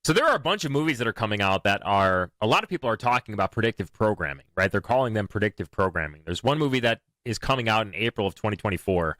So there are a bunch of movies that are coming out that are, a lot of people are talking about predictive programming, right? They're calling them predictive programming. There's one movie that is coming out in April of 2024,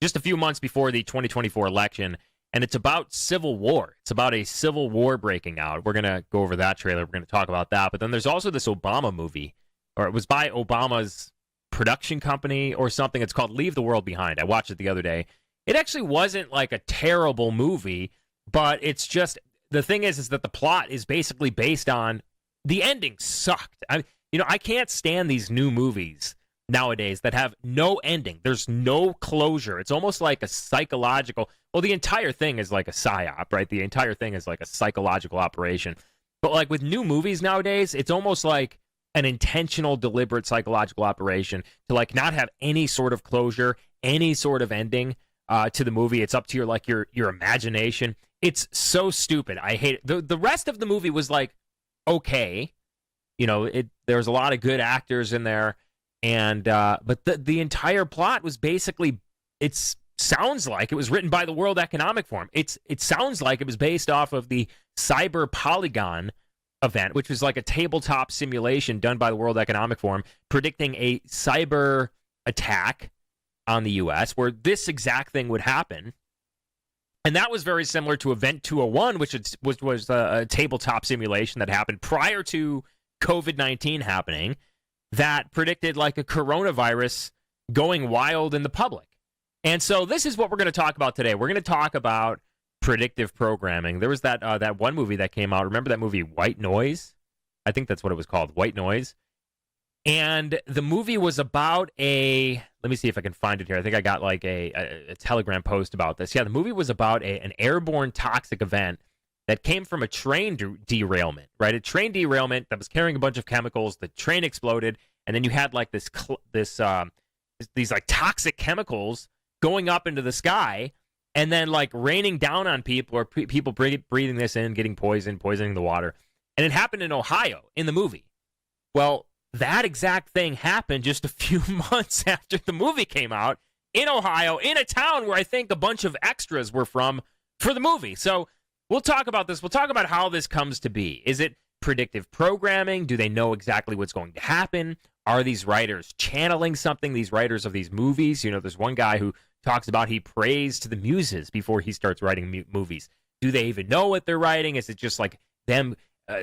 just a few months before the 2024 election, and it's about civil war. It's about a civil war breaking out. We're going to go over that trailer. We're going to talk about that. But then there's also this Obama movie, or it was by Obama's production company or something. It's called Leave the World Behind. I watched it the other day. It actually wasn't like a terrible movie, but it's just, the thing is that the plot is basically based on, the ending sucked. I can't stand these new movies nowadays that have no ending. There's no closure. It's almost like a psychological, well, the entire thing is like a psyop, right? The entire thing is like a psychological operation. But like with new movies nowadays, it's almost like an intentional, deliberate psychological operation to like not have any sort of closure, any sort of ending to the movie. It's up to your imagination. It's so stupid. I hate it. The rest of the movie was like okay. There's a lot of good actors in there, and but the entire plot was basically, it sounds like it was written by the World Economic Forum. It sounds like it was based off of the Cyber Polygon event, which was like a tabletop simulation done by the World Economic Forum predicting a cyber attack on the U.S. where this exact thing would happen. And that was very similar to Event 201, which was a tabletop simulation that happened prior to COVID-19 happening that predicted like a coronavirus going wild in the public. And so this is what we're going to talk about today. We're going to talk about predictive programming. There was that one movie that came out. Remember that movie White Noise? I think that's what it was called, White Noise. And the movie was about let me see if I can find it here. I think I got like a Telegram post about this. Yeah, the movie was about an airborne toxic event that came from a train derailment, right? A train derailment that was carrying a bunch of chemicals. The train exploded, and then you had like these like toxic chemicals going up into the sky, and then like raining down on people, or people breathing this in, getting poisoning the water. And it happened in Ohio in the movie. Well, that exact thing happened just a few months after the movie came out in Ohio, in a town where I think a bunch of extras were from for the movie. So we'll talk about this. We'll talk about how this comes to be. Is it predictive programming? Do they know exactly what's going to happen? Are these writers channeling something, these writers of these movies? There's one guy who talks about he prays to the muses before he starts writing movies. Do they even know what they're writing? Is it just like them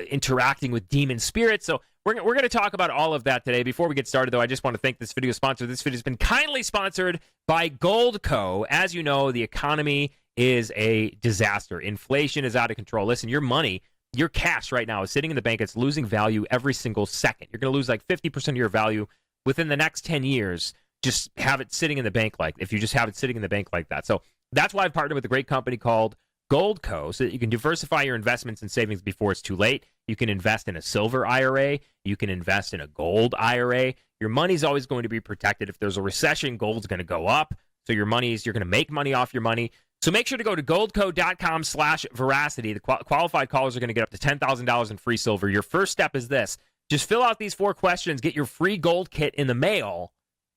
interacting with demon spirits? So we're going to talk about all of that today. Before we get started, though, I just want to thank this video sponsor. This video has been kindly sponsored by Goldco. As you know, the economy is a disaster. Inflation is out of control. Listen, your money, your cash right now is sitting in the bank. It's losing value every single second. You're going to lose like 50% of your value within the next 10 years. Just have it sitting in the bank if you just have it sitting in the bank like that. So that's why I've partnered with a great company called Goldco, so that you can diversify your investments and savings before it's too late. You can invest in a silver IRA. You can invest in a gold IRA. Your money's always going to be protected. If there's a recession, gold's going to go up. So you're going to make money off your money. So make sure to go to goldco.com/veracity. The qualified callers are going to get up to $10,000 in free silver. Your first step is this. Just fill out these 4 questions, get your free gold kit in the mail,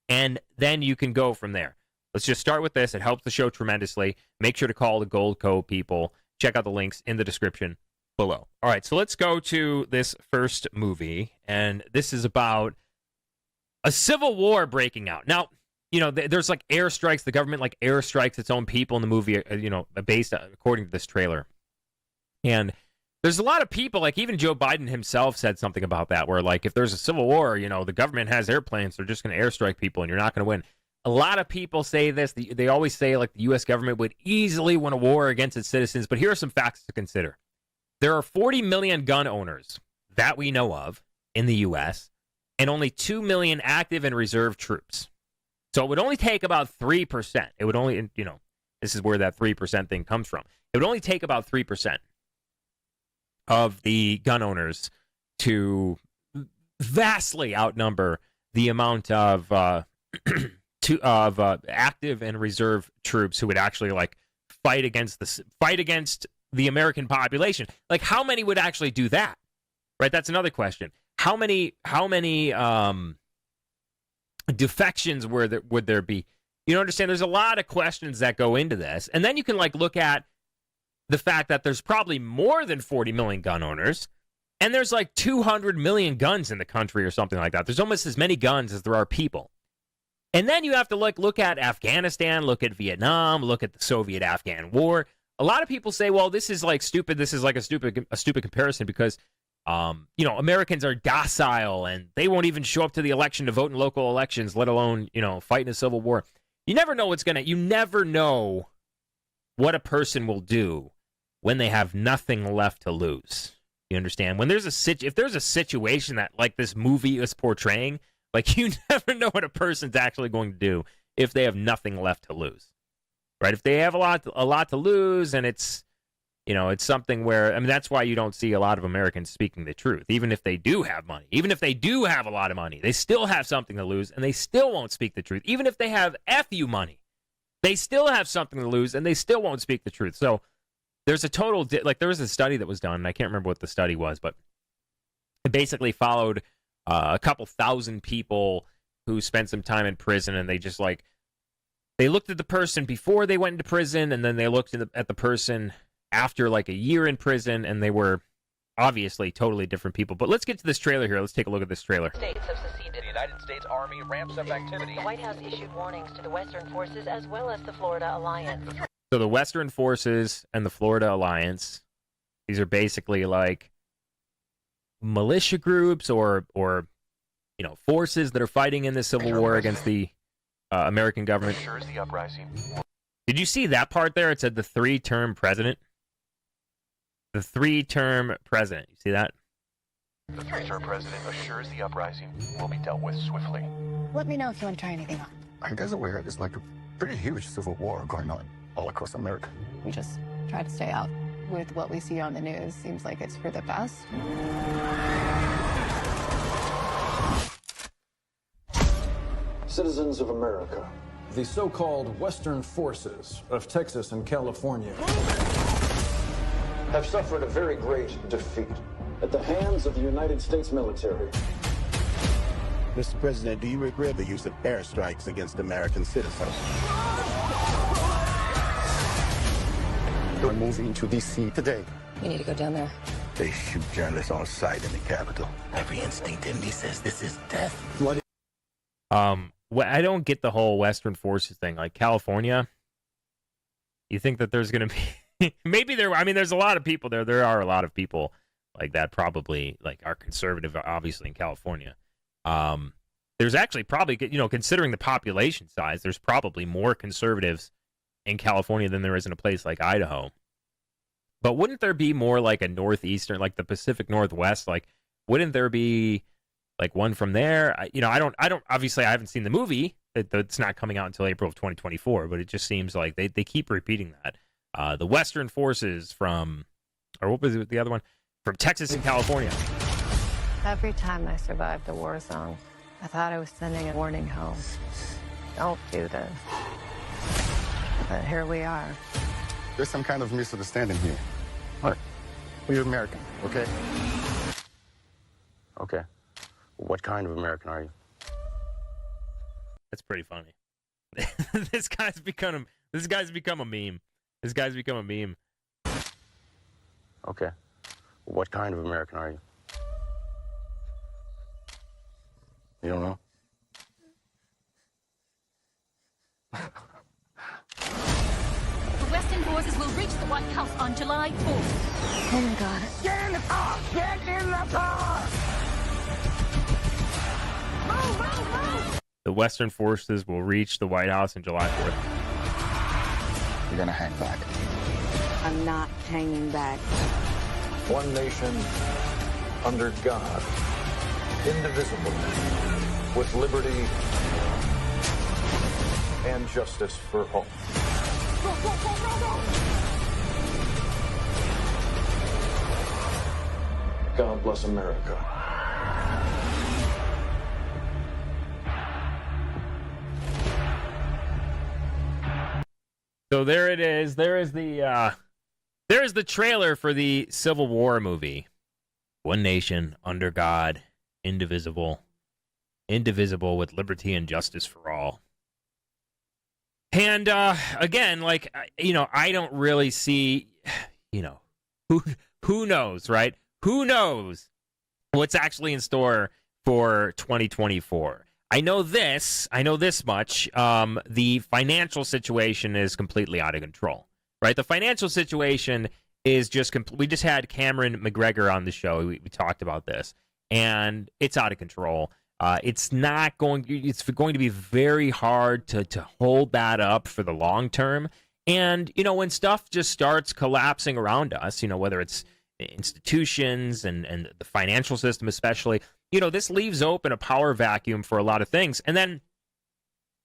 and then you can go from there. Let's just start with this. It helps the show tremendously. Make sure to call the Goldco people. Check out the links in the description below. All right, so let's go to this first movie, and this is about a civil war breaking out. Now, there's like airstrikes. The government like airstrikes its own people in the movie, based according to this trailer. And there's a lot of people, like even Joe Biden himself said something about that, where like if there's a civil war, the government has airplanes, they're just going to airstrike people, and you're not going to win. A lot of people say this. They always say like the U.S. government would easily win a war against its citizens, but here are some facts to consider. There are 40 million gun owners that we know of in the U.S., and only 2 million active and reserve troops. So it would only take about 3%. It would only, this is where that 3% thing comes from. It would only take about 3% of the gun owners to vastly outnumber the amount of active and reserve troops who would actually like fight against the American population. Like, how many would actually do that? Right? That's another question. How many defections would there be? You understand? There's a lot of questions that go into this, and then you can like look at the fact that there's probably more than 40 million gun owners, and there's like 200 million guns in the country or something like that. There's almost as many guns as there are people. And then you have to look at Afghanistan, look at Vietnam, look at the Soviet-Afghan War. A lot of people say, well, this is like stupid. This is like a stupid comparison because, Americans are docile and they won't even show up to the election to vote in local elections, let alone, fight in a civil war. You never know you never know what a person will do when they have nothing left to lose. You understand? When if there's a situation that like this movie is portraying, like you never know what a person's actually going to do if they have nothing left to lose. Right? If they have a lot to lose and it's something where, that's why you don't see a lot of Americans speaking the truth. Even if they do have money, even if they do have a lot of money, they still have something to lose and they still won't speak the truth. Even if they have FU money, they still have something to lose and they still won't speak the truth. So there's a total, there was a study that was done, and I can't remember what the study was, but it basically followed a couple thousand people who spent some time in prison, and they just they looked at the person before they went into prison, and then they looked at the person after like a year in prison, and they were obviously totally different people. But let's get to this trailer here. Let's take a look at this trailer. States have seceded. The United States Army ramps up activity. The White House issued warnings to the Western forces as well as the Florida Alliance. So the Western forces and the Florida Alliance, these are basically like militia groups or forces that are fighting in the Civil War against the American government. Assures the uprising. Did you see that part there? It said the three-term president. The three-term president. You see that? The three-term president assures the uprising will be dealt with swiftly. Let me know if you want to try anything on. Are you guys aware there's like a pretty huge civil war going on all across America? We just try to stay out. With what we see on the news, seems like it's for the best. Citizens of America, the so-called Western forces of Texas and California have suffered a very great defeat at the hands of the United States military. Mr. President, do you regret the use of airstrikes against American citizens? We're moving to D.C. today. We need to go down there. They shoot journalists on sight in the Capitol. Every instinct in me says this is death. I don't get the whole Western forces thing. Like California, you think that there's going to be maybe there's a lot of people there. There are a lot of people like that probably are conservative, obviously, in California. There's actually probably, considering the population size, there's probably more conservatives in California than there is in a place like Idaho. But wouldn't there be more like a northeastern, like the Pacific Northwest? Like, wouldn't there be like one from there? I don't, obviously I haven't seen the movie. It's not coming out until April of 2024, but it just seems like they keep repeating that. The Western forces from, or what was it, the other one? From Texas and California. Every time I survived a war zone, I thought I was sending a warning home. Don't do this. But here we are. There's some kind of misunderstanding here. What? We're American, okay? Okay. What kind of American are you? That's pretty funny. This guy's become a meme. This guy's become a meme. Okay. What kind of American are you? You don't know? The Western forces will reach the White House on July 4th. Oh my God. Get in the car! Get in the car! Move, move, move! The Western forces will reach the White House on July 4th. You're gonna hang back. I'm not hanging back. One nation, under God, indivisible, with liberty and justice for all. Go, go, go, go, go! God bless America. So there it is. There is the trailer for the Civil War movie. One nation under God, indivisible with liberty and justice for all. And again, I don't really see, who knows, right? Who knows what's actually in store for 2024? I know this much. The financial situation is completely out of control, right? The financial situation is just we just had Cameron McGregor on the show. We talked about this, and it's out of control. It's going to be very hard to hold that up for the long term. And, when stuff just starts collapsing around us, whether it's institutions and the financial system especially, this leaves open a power vacuum for a lot of things. And then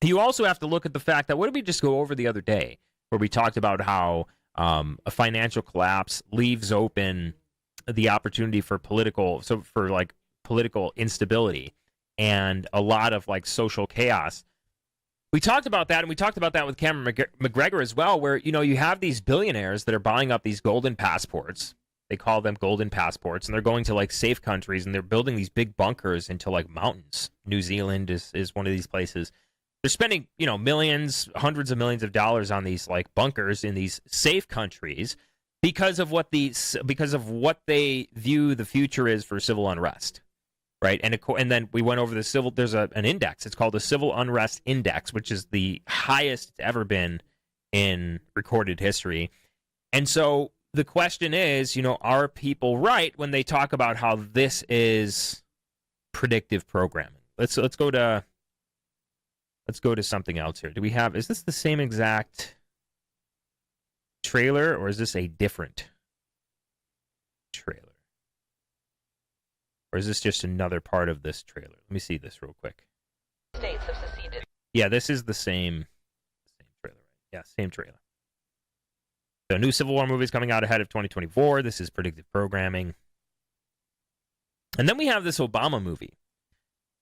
you also have to look at the fact that, what did we just go over the other day, where we talked about how a financial collapse leaves open the opportunity for political instability and a lot of social chaos. We talked about that, and we talked about that with Cameron McGregor as well, where, you have these billionaires that are buying up these golden passports. They call them golden passports, and they're going to safe countries, and they're building these big bunkers into mountains. New Zealand is one of these places. They're spending, millions, hundreds of millions of dollars on these bunkers in these safe countries because of what they view the future is for civil unrest. Right, and then we went over the civil. There's an index. It's called the Civil Unrest Index, which is the highest it's ever been in recorded history. And so the question is, are people right when they talk about how this is predictive programming? Let's go to something else here. Is this the same exact trailer, or is this a different trailer? Or is this just another part of this trailer? Let me see this real quick. States have seceded. Yeah, this is the same trailer. Yeah, same trailer. So, new Civil War movies coming out ahead of 2024. This is predictive programming. And then we have this Obama movie.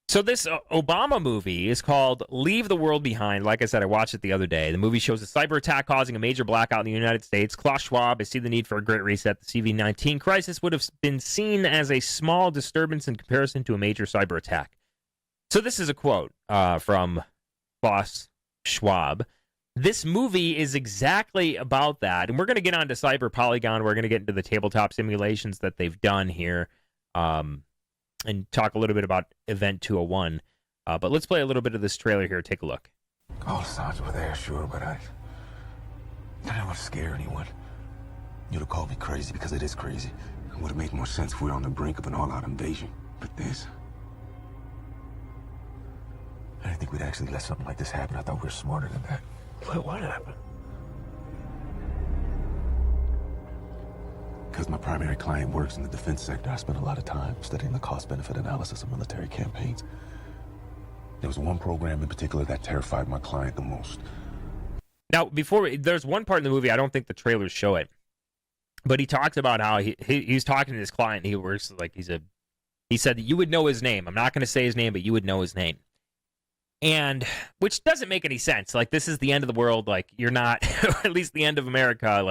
So this Obama movie is called Leave the World Behind. Like I said, I watched it the other day. The movie shows a cyber attack causing a major blackout in the United States. Klaus Schwab has seen the need for a great reset. The CV-19 crisis would have been seen as a small disturbance in comparison to a major cyber attack. So this is a quote from Klaus Schwab. This movie is exactly about that. And we're going to get onto Cyber Polygon. We're going to get into the tabletop simulations that they've done here. And talk a little bit about Event 201. But let's play a little bit of this trailer here. Take a look. All the signs were there, sure, but I didn't want to scare anyone. You'd have called me crazy because it is crazy. It would have made more sense if we were on the brink of an all-out invasion. But this... I didn't think we'd actually let something like this happen. I thought we were smarter than that. What happened? Because my primary client works in the defense sector, I spent a lot of time studying the cost-benefit analysis of military campaigns. There was one program in particular that terrified my client the most. Now, there's one part in the movie, I don't think the trailers show it, but he talks about how he's talking to his client. He works he said that you would know his name. I'm not going to say his name, but you would know his name. And which doesn't make any sense. This is the end of the world. You're not, or at least the end of America.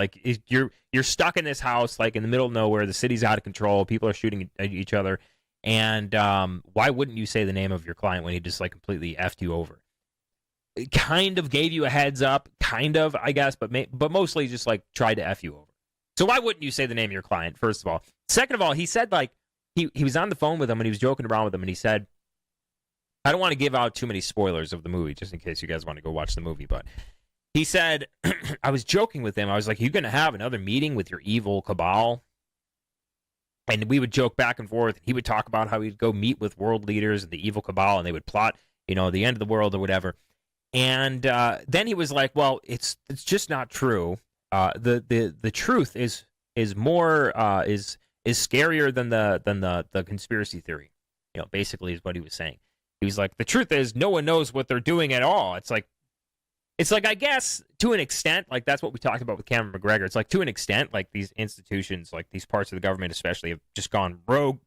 You're stuck in this house, in the middle of nowhere. The city's out of control. People are shooting at each other. And why wouldn't you say the name of your client when he just completely effed you over? It kind of gave you a heads up, I guess, but mostly just tried to F you over. So why wouldn't you say the name of your client? First of all, second of all, he said he was on the phone with him and he was joking around with him, and he said, I don't want to give out too many spoilers of the movie, just in case you guys want to go watch the movie, but he said, I was joking with him. I was like, you're going to have another meeting with your evil cabal? And we would joke back and forth. He would talk about how he'd go meet with world leaders and the evil cabal, and they would plot, the end of the world or whatever. And then he was like, well, it's just not true. The truth is more is scarier than the conspiracy theory. Basically is what he was saying. He was like, the truth is, no one knows what they're doing at all. It's like, I guess, to an extent, that's what we talked about with Cameron McGregor. It's to an extent, these institutions, these parts of the government especially, have just gone rogue.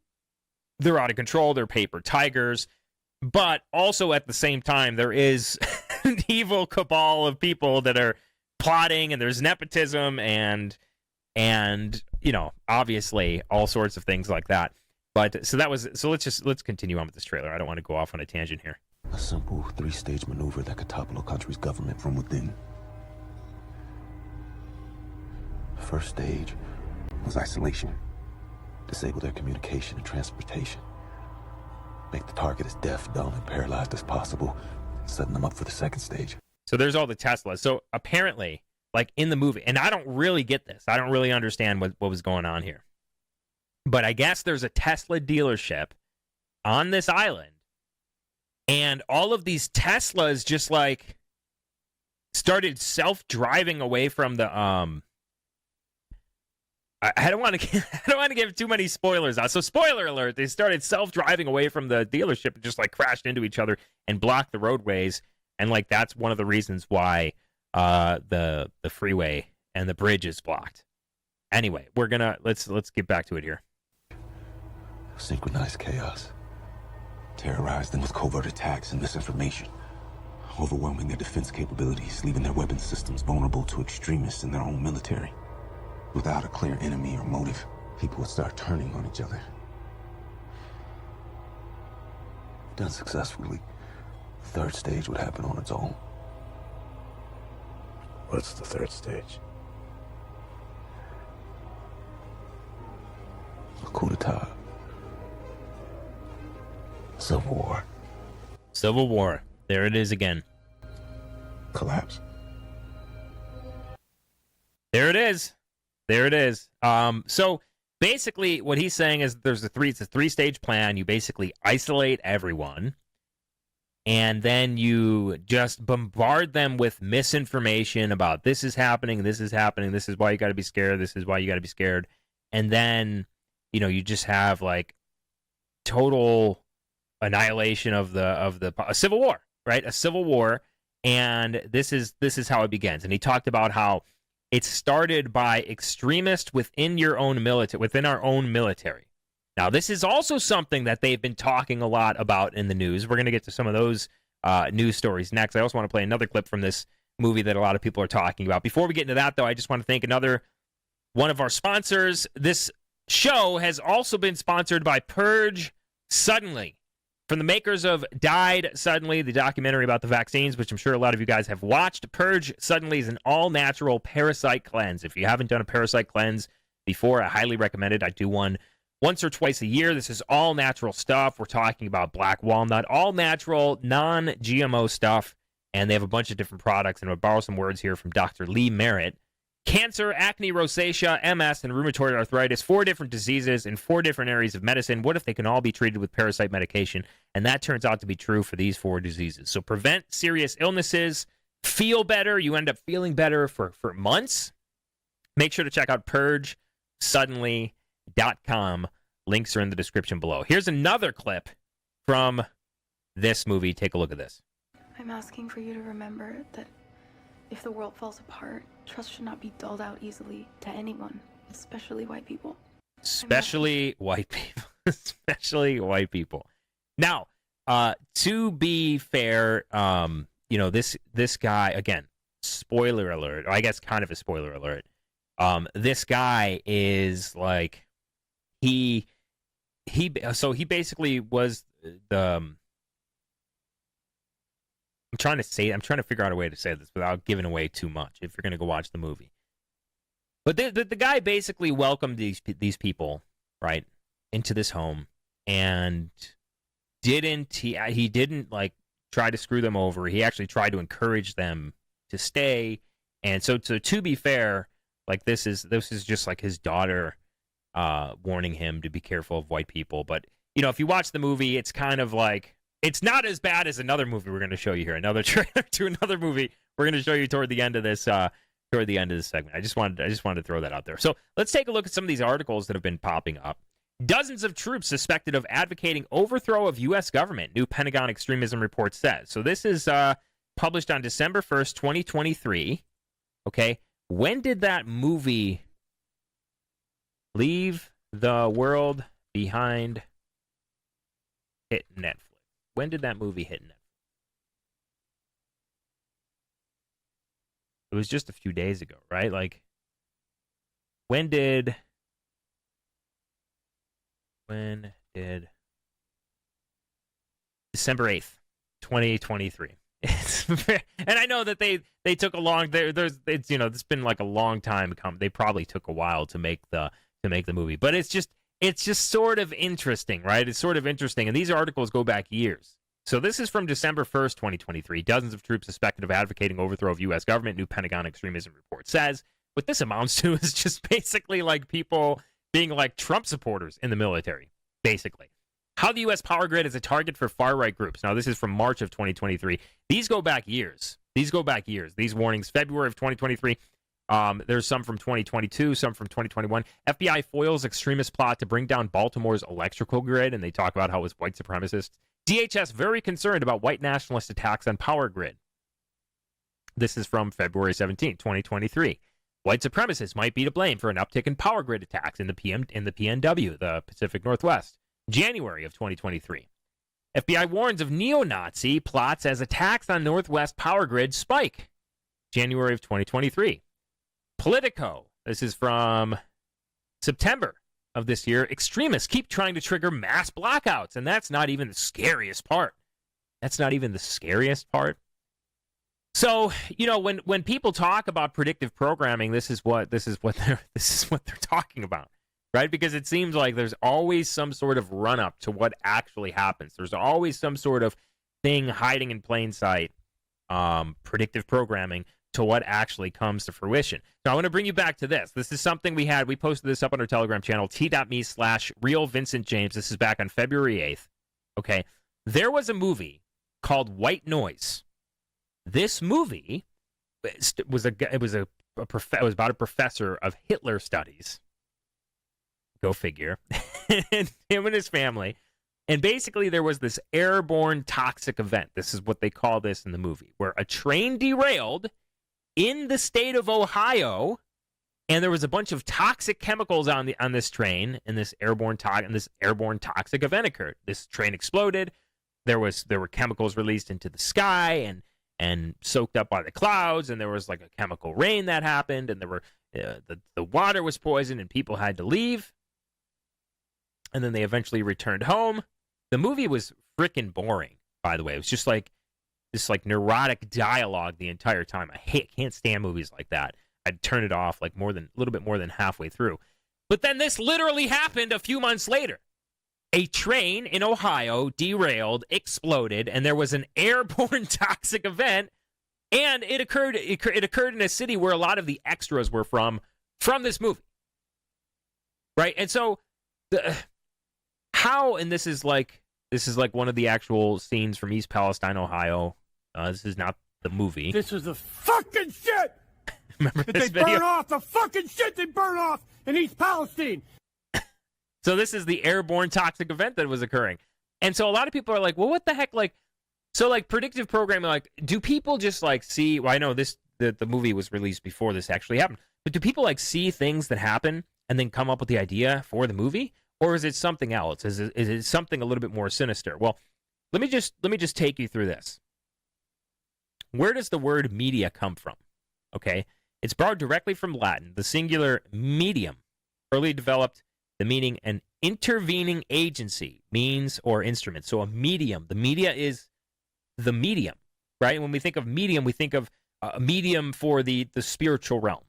They're out of control. They're paper tigers. But also at the same time, there is an evil cabal of people that are plotting, and there's nepotism and obviously all sorts of things like that. But let's continue on with this trailer. I don't want to go off on a tangent here. A simple 3-stage maneuver that could topple a country's government from within. First stage, was isolation. Disable their communication and transportation. Make the target as deaf, dumb, and paralyzed as possible, setting them up for the second stage. So there's all the Teslas. So apparently, like in the movie, and I don't really get this. I don't really understand what was going on here. But I guess there's a Tesla dealership on this island, and all of these Teslas just like started self-driving away from the I don't want to give too many spoilers out. So spoiler alert, they started self-driving away from the dealership and just like crashed into each other and blocked the roadways, and like that's one of the reasons why the freeway and the bridge is blocked. Anyway, let's get back to it here. Synchronized chaos. Terrorize them with covert attacks and misinformation. Overwhelming their defense capabilities, leaving their weapon systems vulnerable to extremists in their own military. Without a clear enemy or motive, people would start turning on each other. Done successfully, the third stage would happen on its own. What's the third stage? A coup d'etat. Civil war. Civil War. There it is again. Collapse. There it is. There it is. So basically what he's saying is it's a three-stage plan. You basically isolate everyone, and then you just bombard them with misinformation about this is happening, this is happening, this is why you got to be scared, this is why you got to be scared. And then, you just have like total annihilation of a civil war, right? A civil war. And this is how it begins. And he talked about how it started by extremists within our own military. Now, this is also something that they've been talking a lot about in the news. We're going to get to some of those news stories next. I also want to play another clip from this movie that a lot of people are talking about. Before we get into that, though, I just want to thank another one of our sponsors. This show has also been sponsored by Purge Suddenly, from the makers of Died Suddenly, the documentary about the vaccines, which I'm sure a lot of you guys have watched. Purge Suddenly is an all-natural parasite cleanse. If you haven't done a parasite cleanse before, I highly recommend it. I do one once or twice a year. This is all-natural stuff. We're talking about black walnut, all-natural, non-GMO stuff, and they have a bunch of different products. And I'll borrow some words here from Dr. Lee Merritt. Cancer, acne, rosacea, MS, and rheumatoid arthritis, 4 different diseases in 4 different areas of medicine. What if they can all be treated with parasite medication? And that turns out to be true for these 4 diseases. So prevent serious illnesses, feel better. You end up feeling better for months. Make sure to check out purgesuddenly.com. Links are in the description below. Here's another clip from this movie. Take a look at this. I'm asking for you to remember that if the world falls apart, trust should not be doled out easily to anyone, especially white people. Especially white people. Especially white people. Now, to be fair, this guy, again, spoiler alert, or I guess kind of a spoiler alert. This guy is like, he basically was the, I'm trying to figure out a way to say this without giving away too much if you're going to go watch the movie. But the guy basically welcomed these people, right, into this home, and he didn't like try to screw them over. He actually tried to encourage them to stay. And so to be fair, like this is just like his daughter warning him to be careful of white people. But if you watch the movie, it's kind of like, it's not as bad as another movie we're going to show you here. Another trailer to another movie we're going to show you toward the end of this segment. I just wanted to throw that out there. So let's take a look at some of these articles that have been popping up. Dozens of troops suspected of advocating overthrow of U.S. government, new Pentagon extremism report says. So this is published on December 1st, 2023. Okay, when did that movie Leave the World Behind hit Netflix? When did that movie hit Netflix? It was just a few days ago, right? Like, when did December 8th, 2023. And I know that they took a long, it's been like a long time. They probably took a while to make the to make the movie. But it's just sort of interesting, right? It's sort of interesting. And these articles go back years. So this is from December 1st, 2023. Dozens of troops suspected of advocating overthrow of U.S. government, new Pentagon extremism report says. What this amounts to is just basically like people being like Trump supporters in the military, basically. How the U.S. power grid is a target for far-right groups. Now, this is from March of 2023. These go back years. These warnings, February of 2023. There's some from 2022, some from 2021. FBI foils extremist plot to bring down Baltimore's electrical grid, and they talk about how it was white supremacists. DHS very concerned about white nationalist attacks on power grid. This is from February 17, 2023. White supremacists might be to blame for an uptick in power grid attacks in the PNW, the Pacific Northwest. January of 2023. FBI warns of neo-Nazi plots as attacks on Northwest power grid spike. January of 2023. Politico. This is from September of this year. Extremists keep trying to trigger mass blackouts, and that's not even the scariest part. So, when people talk about predictive programming, this is what they're talking about. Right? Because it seems like there's always some sort of run-up to what actually happens. There's always some sort of thing hiding in plain sight, predictive programming, to what actually comes to fruition. Now, I want to bring you back to this. This is something we posted this up on our Telegram channel, t.me/RealVincentJames. This is back on February 8th. Okay? There was a movie called White Noise. This movie was about a professor of Hitler studies. Go figure. And him and his family. And basically there was this airborne toxic event. This is what they call this in the movie, where a train derailed in the state of Ohio, and there was a bunch of toxic chemicals on this train, and this airborne toxic event occurred. This train exploded. There were chemicals released into the sky and soaked up by the clouds, and there was like a chemical rain that happened, and there were the water was poisoned, and people had to leave. And then they eventually returned home. The movie was freaking boring, by the way. It was just like this like neurotic dialogue the entire time. I can't stand movies like that. I'd turn it off like a little bit more than halfway through. But then this literally happened a few months later. A train in Ohio derailed, exploded, and there was an airborne toxic event. And it occurred in a city where a lot of the extras were from this movie. Right? And so and this is like one of the actual scenes from East Palestine, Ohio. This is not the movie. This is the fucking shit. Remember that this they video? burn off the fucking shit they burn off in East Palestine. So this is the airborne toxic event that was occurring, and so a lot of people are like, "Well, what the heck?" Predictive programming. Like, do people just like see? Well, I know the movie was released before this actually happened, but do people like see things that happen and then come up with the idea for the movie? Or is it something else? Is it something a little bit more sinister? Well, let me just take you through this. Where does the word media come from? Okay, it's borrowed directly from Latin. The singular medium early developed the meaning an intervening agency, means, or instrument. So a medium. The media is the medium, right? When we think of medium, we think of a medium for the spiritual realm.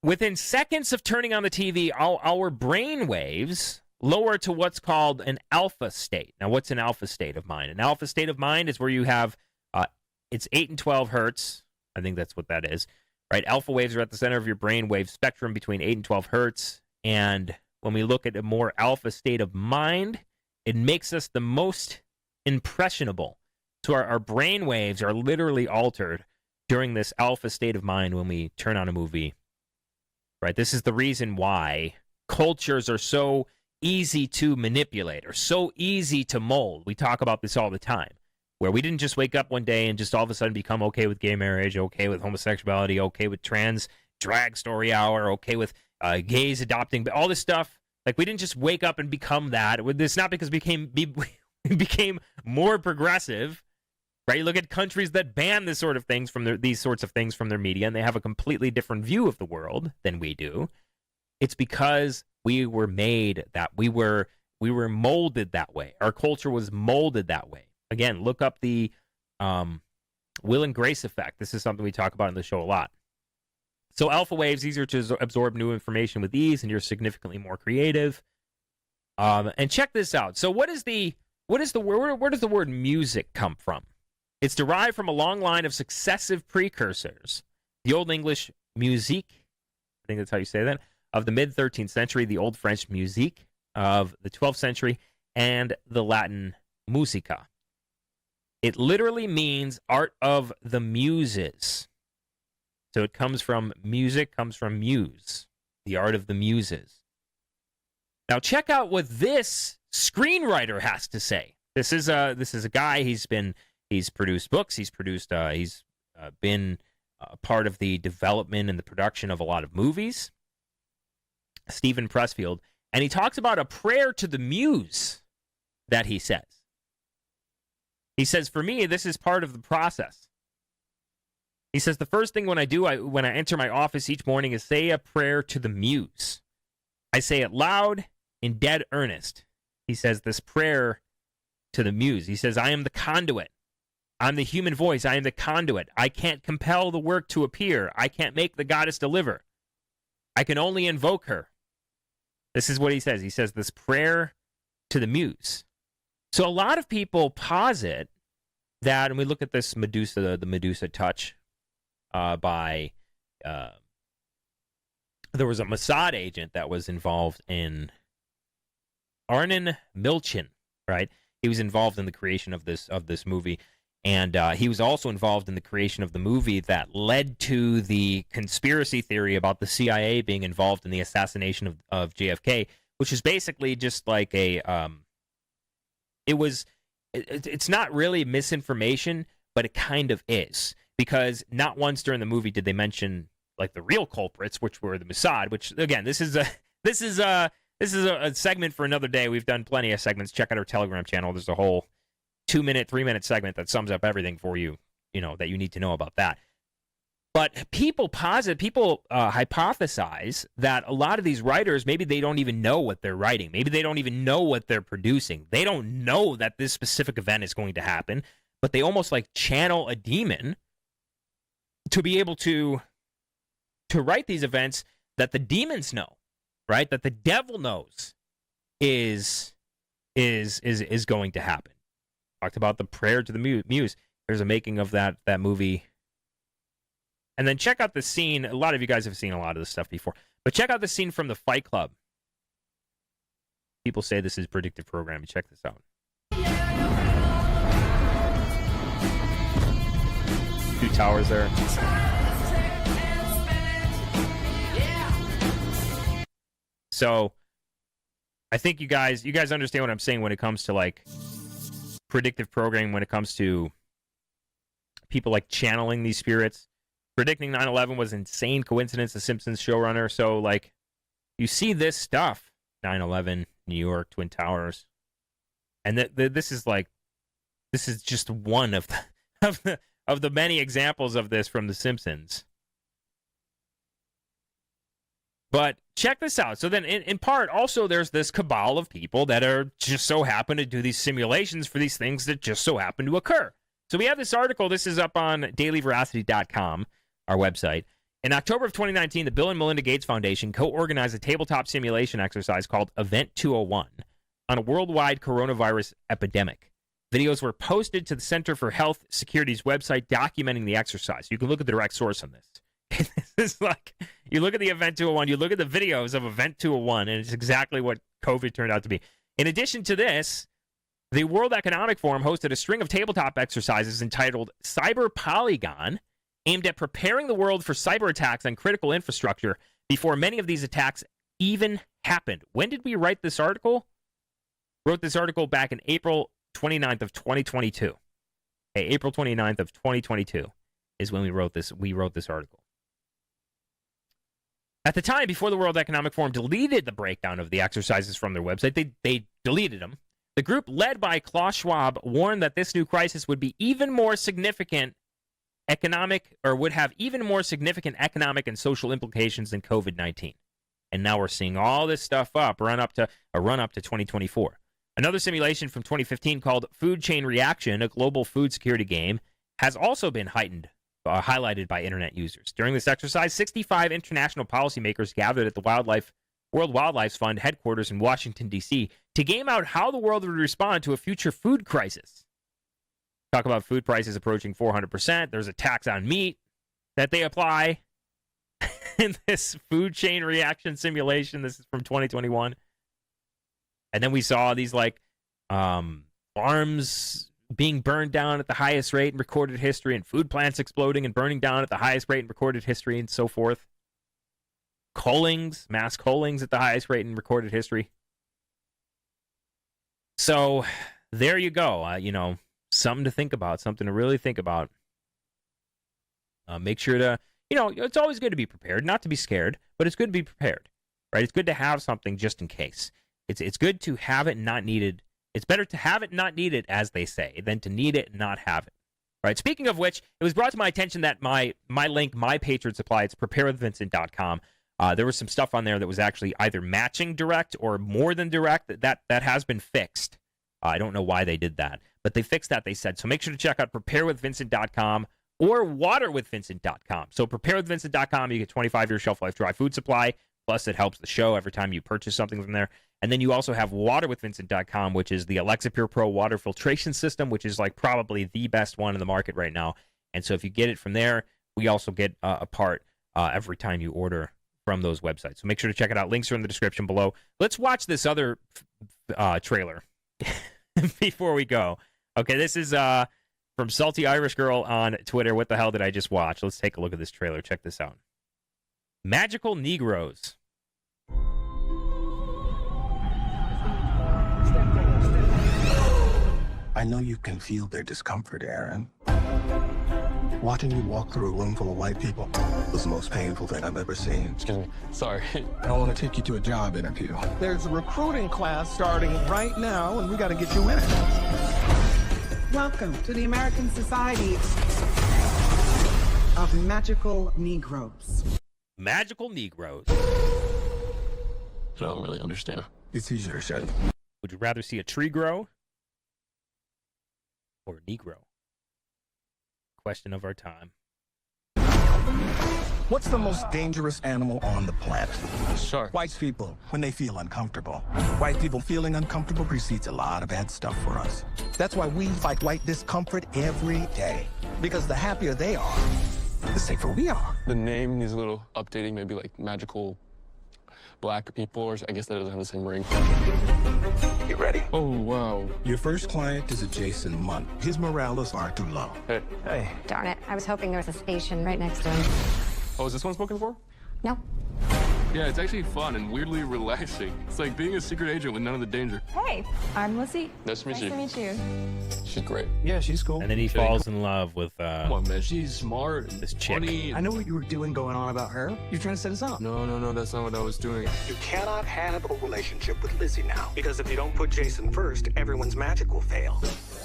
Within seconds of turning on the TV, our brain waves lower to what's called an alpha state. Now, what's an alpha state of mind? An alpha state of mind is where you have, it's 8 and 12 hertz. I think that's what that is, right? Alpha waves are at the center of your brain wave spectrum between 8 and 12 hertz. And when we look at a more alpha state of mind, it makes us the most impressionable. So our brain waves are literally altered during this alpha state of mind when we turn on a movie. Right, this is the reason why cultures are so easy to manipulate or so easy to mold. We talk about this all the time, where we didn't just wake up one day and just all of a sudden become okay with gay marriage, okay with homosexuality, okay with trans drag story hour, okay with gays adopting, all this stuff. Like, we didn't just wake up and become that. It's not because we became more progressive. Right? You look at countries that ban these sorts of things from their media, and they have a completely different view of the world than we do. It's because we were made that we were molded that way. Our culture was molded that way. Again, look up the Will and Grace effect. This is something we talk about in the show a lot. So alpha waves, easier to absorb new information with ease, and you're significantly more creative. And check this out. So where does the word music come from? It's derived from a long line of successive precursors. The Old English musique, I think that's how you say that, of the mid-13th century, the Old French musique of the 12th century, and the Latin musica. It literally means art of the muses. So it comes from music, comes from muse, the art of the muses. Now check out what this screenwriter has to say. This is a guy. He's produced books. He's been part of the development and the production of a lot of movies. Stephen Pressfield, and he talks about a prayer to the muse that he says. He says, for me, this is part of the process. He says, the first thing when I enter my office each morning is say a prayer to the muse. I say it loud, in dead earnest. He says, this prayer to the muse. He says, I am the conduit. I'm the human voice. I am the conduit. I can't compel the work to appear. I can't make the goddess deliver. I can only invoke her. This is what he says. He says, this prayer to the muse. So a lot of people posit that, and we look at this Medusa, the Medusa touch by, there was a Mossad agent that was involved in Arnon Milchan, right? He was involved in the creation of this movie, and he was also involved in the creation of the movie that led to the conspiracy theory about the CIA being involved in the assassination of JFK, which is basically just like a it's not really misinformation, but it kind of is, because not once during the movie did they mention like the real culprits, which were the Mossad. Which again, this is a segment for another day. We've done plenty of segments. Check out our Telegram channel. There's a whole 2-minute, 3-minute segment that sums up everything for you, that you need to know about that. But people hypothesize that a lot of these writers, maybe they don't even know what they're writing. Maybe they don't even know what they're producing. They don't know that this specific event is going to happen, but they almost like channel a demon to be able to write these events that the demons know, right? That the devil knows is going to happen. Talked about the prayer to the muse. There's a making of that movie. And then check out the scene. A lot of you guys have seen a lot of this stuff before. But check out the scene from the Fight Club. People say this is predictive programming. Check this out. 2 towers there. So I think you guys understand what I'm saying when it comes to like predictive programming, when it comes to people like channeling these spirits. Predicting 9/11 was an insane coincidence, the Simpsons showrunner. So, like, you see this stuff, 9/11, New York, Twin Towers, and this is just one of the many examples of this from the Simpsons. But check this out. So then, in part, also there's this cabal of people that are just so happen to do these simulations for these things that just so happen to occur. So we have this article. This is up on dailyveracity.com. Our website. In October of 2019, the Bill and Melinda Gates Foundation co-organized a tabletop simulation exercise called Event 201 on a worldwide coronavirus epidemic. Videos were posted to the Center for Health Security's website documenting the exercise. You can look at the direct source on this. This is like, you look at the Event 201, you look at the videos of Event 201, and it's exactly what COVID turned out to be. In addition to this, the World Economic Forum hosted a string of tabletop exercises entitled Cyber Polygon, aimed at preparing the world for cyber attacks on critical infrastructure before many of these attacks even happened. When did we write this article? Wrote this article back in April 29th of 2022. Okay, April 29th of 2022 is when we wrote this article. At the time, before the World Economic Forum deleted the breakdown of the exercises from their website, they deleted them. The group led by Klaus Schwab warned that this new crisis would be even more significant would have even more significant economic and social implications than COVID-19. And now we're seeing all this stuff run up to 2024. Another simulation from 2015 called Food Chain Reaction, a global food security game, has also been heightened highlighted by internet users. During this exercise, 65 international policymakers gathered at the World Wildlife Fund headquarters in Washington, D.C. to game out how the world would respond to a future food crisis. Talk about food prices approaching 400%. There's a tax on meat that they apply in this food chain reaction simulation. This is from 2021. And then we saw these farms being burned down at the highest rate in recorded history, and food plants exploding and burning down at the highest rate in recorded history, and so forth. Mass cullings at the highest rate in recorded history. So there you go. Something to think about, something to really think about. Make sure to, it's always good to be prepared, not to be scared, but it's good to be prepared, right? It's good to have something just in case. It's good to have it not needed. It's better to have it not needed, as they say, than to need it and not have it. Right. Speaking of which, it was brought to my attention that my link, My Patriot Supply, it's preparewithvincent.com. There was some stuff on there that was actually either matching direct or more than direct. That has been fixed. I don't know why they did that, but they fixed that, they said. So make sure to check out preparewithvincent.com or waterwithvincent.com. So preparewithvincent.com, you get 25-year shelf life dry food supply. Plus, it helps the show every time you purchase something from there. And then you also have waterwithvincent.com, which is the Alexa Pure Pro water filtration system, which is probably the best one in the market right now. And so if you get it from there, we also get a part every time you order from those websites. So make sure to check it out. Links are in the description below. Let's watch this other trailer before we go. Okay, this is from Salty Irish Girl on Twitter. What the hell did I just watch? Let's take a look at this trailer. Check this out. Magical Negroes. I know you can feel their discomfort, Aaron. Watching you walk through a room full of white people was the most painful thing I've ever seen. Excuse me. Sorry. I want to take you to a job interview. There's a recruiting class starting right now, and we got to get you in it. Welcome to the American Society of Magical Negroes. Magical Negroes. I don't really understand. It's easier to say. Would you rather see a tree grow or a Negro? Question of our time. What's the most dangerous animal on the planet? Shark. White people, when they feel uncomfortable. White people feeling uncomfortable precedes a lot of bad stuff for us. That's why we fight white discomfort every day. Because the happier they are, the safer we are. The name needs a little updating, maybe like magical black people, or I guess that doesn't have the same ring. You ready? Oh, wow. Your first client is a Jason Munn. His morales are too low. Hey. Hey. Darn it, I was hoping there was a station right next to him. Oh, is this one spoken for? No. Yeah, it's actually fun and weirdly relaxing. It's like being a secret agent with none of the danger. Hey, I'm Lizzie. Nice to meet you. Nice to meet you. She's great. Yeah, she's cool. And then he falls in love with Come on, man. She's smart. This chick. Funny. I know what you were doing going on about her. You're trying to set us up. No, that's not what I was doing. You cannot have a relationship with Lizzie now. Because if you don't put Jason first, everyone's magic will fail.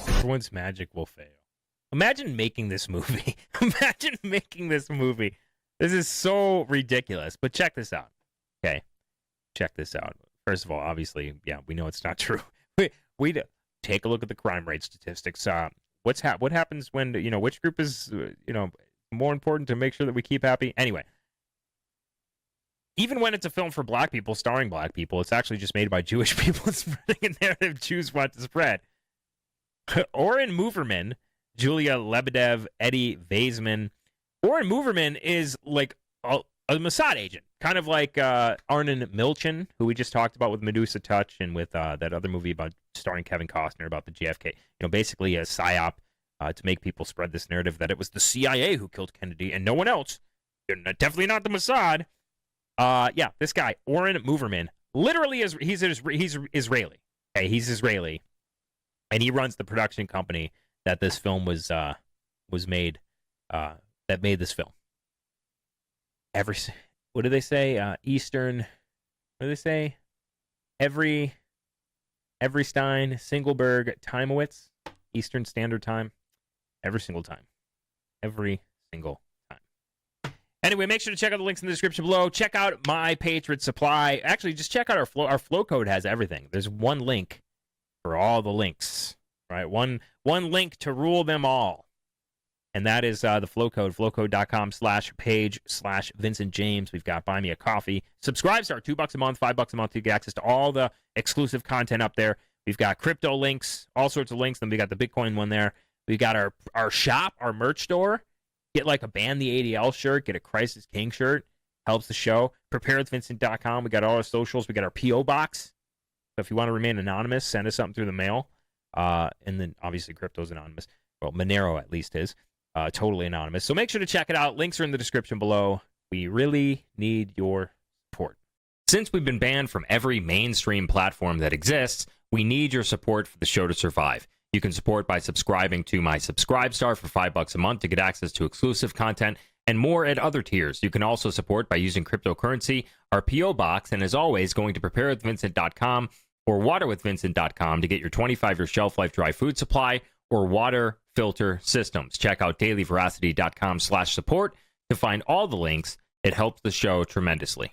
Everyone's magic will fail. Imagine making this movie. Imagine making this movie. This is so ridiculous. But check this out. Okay. Check this out. First of all, obviously, yeah, we know it's not true. We take a look at the crime rate statistics. What happens when, which group is, more important to make sure that we keep happy? Anyway, even when it's a film for black people, starring black people, it's actually just made by Jewish people spreading a narrative Jews want to spread. Oren Moverman, Julia Lebedev, Eddie Vaisman. Oren Moverman is like a Mossad agent, kind of like Arnon Milchan, who we just talked about with Medusa Touch and with that other movie about starring Kevin Costner about the JFK. Basically a psyop to make people spread this narrative that it was the CIA who killed Kennedy and no one else. Definitely not the Mossad. Yeah, this guy, Oren Moverman, literally he's Israeli. Okay, he's Israeli, and he runs the production company that this film was made. That made this film. What do they say? Eastern. What do they say? Every Stein, Singleberg, Timewitz, Eastern Standard Time. Every single time. Every single time. Anyway, make sure to check out the links in the description below. Check out My Patriot Supply. Actually, just check out our flow. Our flow code has everything. There's one link for all the links. Right? One link to rule them all. and that is the flow code, flowcode.com/page/Vincent James. We've got Buy Me a Coffee. Subscribes are $2 a month, $5 a month. You get access to all the exclusive content up there. We've got crypto links, all sorts of links. Then we got the Bitcoin one there. We got our shop, our merch store. Get like a Ban the ADL shirt, get a Crisis King shirt. Helps the show. PrepareWithVincent.com. We got all our socials. We got our P.O. box. So if you want to remain anonymous, send us something through the mail. And then obviously crypto's anonymous. Well, Monero at least is. Totally anonymous. So make sure to check it out. Links are in the description below. We really need your support. Since we've been banned from every mainstream platform that exists, we need your support for the show to survive. You can support by subscribing to my Subscribe-Star for $5 a month to get access to exclusive content and more at other tiers. You can also support by using cryptocurrency, our P.O. box, and as always, going to preparewithvincent.com or waterwithvincent.com to get your 25-year shelf life dry food supply or water filter systems. Check out dailyveracity.com/support to find all the links. It helps the show tremendously.